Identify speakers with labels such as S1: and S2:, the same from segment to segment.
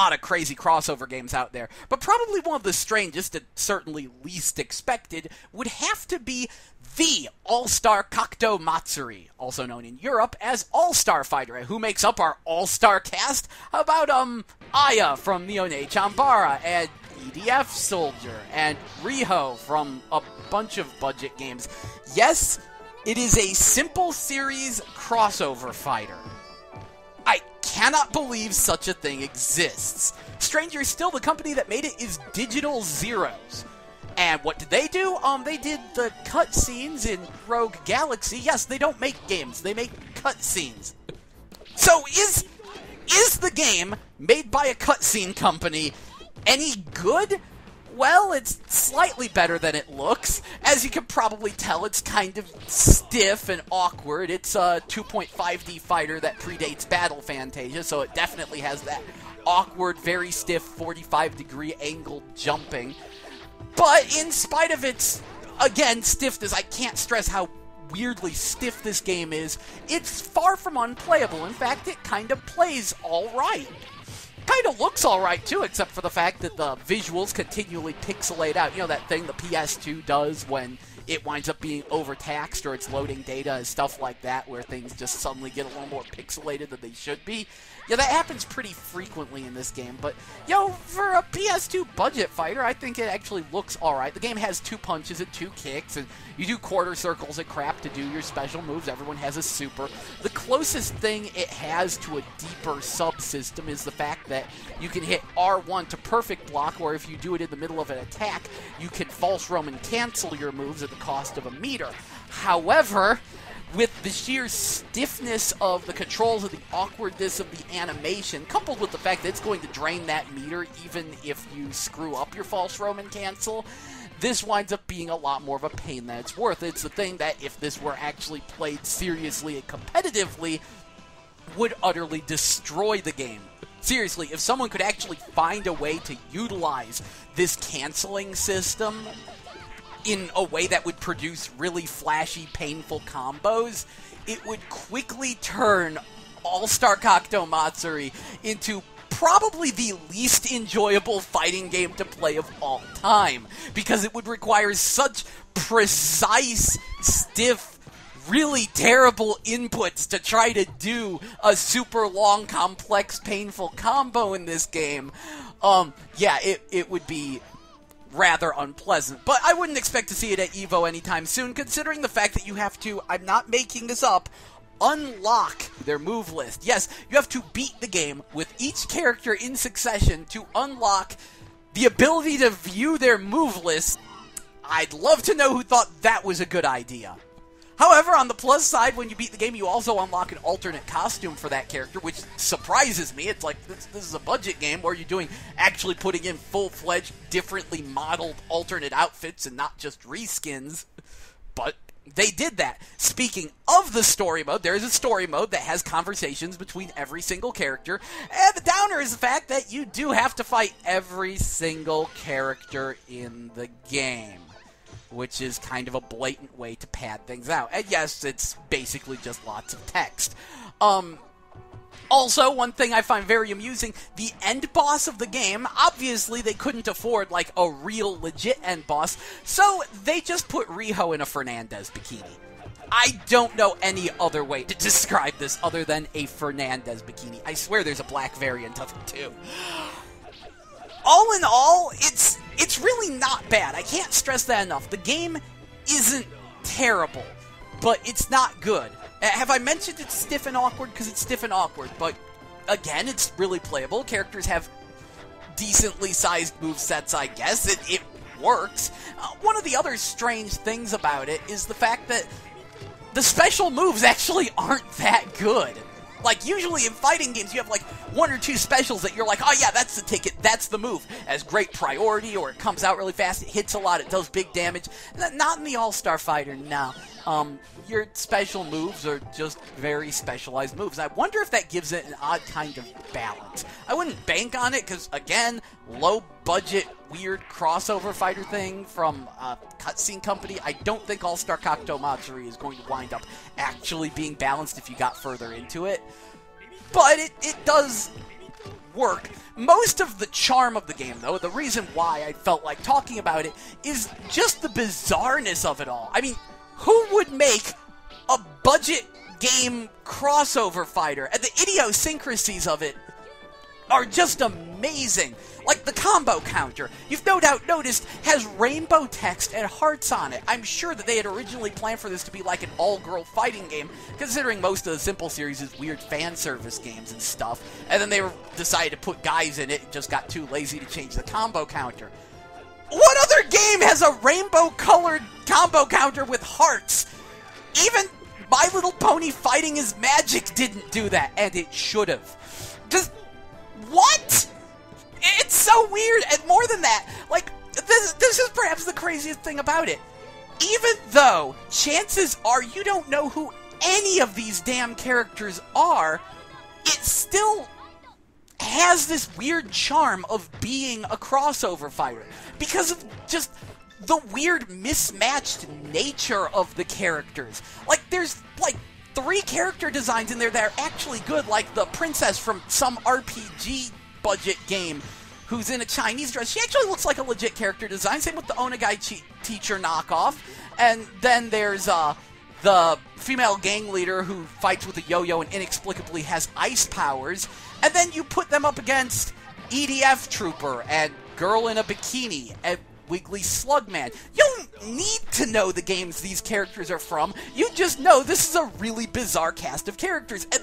S1: lot of crazy crossover games out there, but probably one of the strangest and certainly least expected would have to be the All-Star Kakto Matsuri, also known in Europe as All-Star Fighter. Who makes up our All-Star cast? How about, Aya from Neone Chambara, and EDF Soldier, and Riho from a bunch of budget games. Yes, it is a simple series crossover fighter. I cannot believe such a thing exists. Stranger still, the company that made it is Digital Zeros. And what did they do? They did the cutscenes in Rogue Galaxy. Yes, they don't make games, they make cutscenes. So is the game made by a cutscene company any good? Well, it's slightly better than it looks. As you can probably tell, it's kind of stiff and awkward. It's a 2.5D fighter that predates Battle Fantasia, so it definitely has that awkward, very stiff 45-degree angled jumping. But in spite of its, again, stiffness, I can't stress how weirdly stiff this game is. It's far from unplayable. In fact, it kind of plays alright. Kind of looks alright too, except for the fact that the visuals continually pixelate out. You know that thing the PS2 does when it winds up being overtaxed or it's loading data and stuff like that, where things just suddenly get a little more pixelated than they should be. Yeah, that happens pretty frequently in this game, but, for a PS2 budget fighter, I think it actually looks alright. The game has 2 punches and 2 kicks, and you do quarter circles and crap to do your special moves. Everyone has a super. The closest thing it has to a deeper subsystem is the fact that you can hit R1 to perfect block, or if you do it in the middle of an attack, you can false Roman cancel your moves at the cost of a meter. However, with the sheer stiffness of the controls and the awkwardness of the animation, coupled with the fact that it's going to drain that meter even if you screw up your false Roman cancel, this winds up being a lot more of a pain than it's worth. It's the thing that, if this were actually played seriously and competitively, would utterly destroy the game. Seriously, if someone could actually find a way to utilize this canceling system in a way that would produce really flashy, painful combos, it would quickly turn All-Star Kakto Matsuri into probably the least enjoyable fighting game to play of all time, because it would require such precise, stiff, really terrible inputs to try to do a super long, complex, painful combo in this game. Yeah, it would be rather unpleasant, but I wouldn't expect to see it at EVO anytime soon, considering the fact that you have to, I'm not making this up, unlock their move list. Yes, you have to beat the game with each character in succession to unlock the ability to view their move list. I'd love to know who thought that was a good idea. However, on the plus side, when you beat the game, you also unlock an alternate costume for that character, which surprises me. It's like, this is a budget game where you're actually putting in full-fledged, differently modeled alternate outfits and not just reskins. But they did that. Speaking of the story mode, there is a story mode that has conversations between every single character, and the downer is the fact that you do have to fight every single character in the game, which is kind of a blatant way to pad things out. And yes, it's basically just lots of text. Also, one thing I find very amusing, the end boss of the game, obviously they couldn't afford, like, a real legit end boss, so they just put Riho in a Fernandez bikini. I don't know any other way to describe this other than a Fernandez bikini. I swear there's a black variant of it, too. All in all, it's really not bad. I can't stress that enough. The game isn't terrible, but it's not good. Have I mentioned it's stiff and awkward? Because it's stiff and awkward, but again, it's really playable. Characters have decently sized movesets, I guess. It works. One of the other strange things about it is the fact that the special moves actually aren't that good. Like, usually in fighting games, you have, like, 1 or 2 specials that you're like, oh yeah, that's the ticket, that's the move. It has great priority, or it comes out really fast, it hits a lot, it does big damage. Not in the All-Star Fighter, no. Your special moves are just very specialized moves. I wonder if that gives it an odd kind of balance. I wouldn't bank on it, because, again, low-budget, weird crossover fighter thing from a cutscene company. I don't think All-Star Kakto Matsuri is going to wind up actually being balanced if you got further into it. But it does work. Most of the charm of the game, though, the reason why I felt like talking about it, is just the bizarreness of it all. I mean, who would make a budget game crossover fighter? And the idiosyncrasies of it are just amazing. Like the combo counter, you've no doubt noticed, has rainbow text and hearts on it. I'm sure that they had originally planned for this to be like an all-girl fighting game, considering most of the Simple series is weird fan service games and stuff, and then they decided to put guys in it and just got too lazy to change the combo counter. What other game has a rainbow-colored combo counter with hearts? Even My Little Pony Fighting is Magic didn't do that, and it should have. Just, what? It's so weird, and more than that, like, this is perhaps the craziest thing about it. Even though chances are you don't know who any of these damn characters are, it still has this weird charm of being a crossover fighter, because of just the weird mismatched nature of the characters. Like, there's, like, 3 character designs in there that are actually good, like the princess from some RPG budget game who's in a Chinese dress. She actually looks like a legit character design. Same with the Onagai teacher knockoff. And then there's the female gang leader who fights with a yo-yo and inexplicably has ice powers. And then you put them up against EDF Trooper and Girl in a Bikini and Wiggly Slugman. You don't need to know the games these characters are from. You just know this is a really bizarre cast of characters. And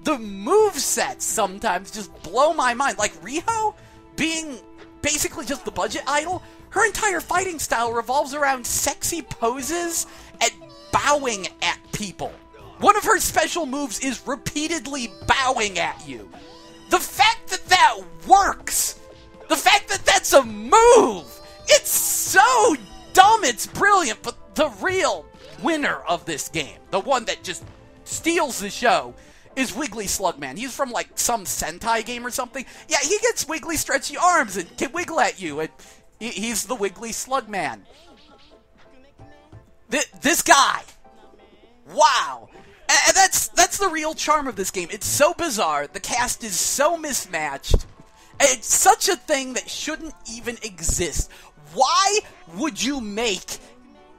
S1: the movesets sometimes just blow my mind. Like Riho being basically just the budget idol, her entire fighting style revolves around sexy poses and bowing at people. One of her special moves is repeatedly bowing at you. The fact that that works, the fact that that's a move, it's so dumb, it's brilliant, but the real winner of this game, the one that just steals the show, is Wiggly Slugman. He's from, like, some Sentai game or something. Yeah, he gets wiggly, stretchy arms and can wiggle at you, and he's the Wiggly Slugman. This guy. Wow. And that's the real charm of this game. It's so bizarre. The cast is so mismatched. It's such a thing that shouldn't even exist. Why would you make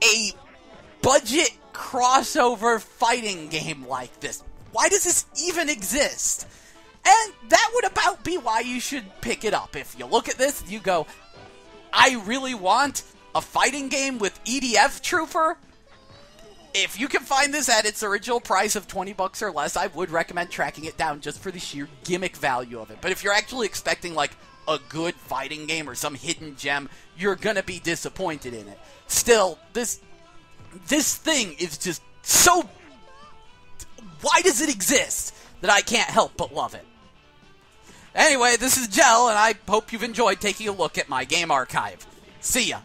S1: a budget crossover fighting game like this? Why does this even exist? And that would about be why you should pick it up. If you look at this, you go, I really want a fighting game with EDF Trooper. If you can find this at its original price of $20 or less, I would recommend tracking it down just for the sheer gimmick value of it. But if you're actually expecting, like, a good fighting game or some hidden gem, you're gonna be disappointed in it. Still, this thing is just so... Why does it exist that I can't help but love it? Anyway, this is Jell, and I hope you've enjoyed taking a look at my game archive. See ya!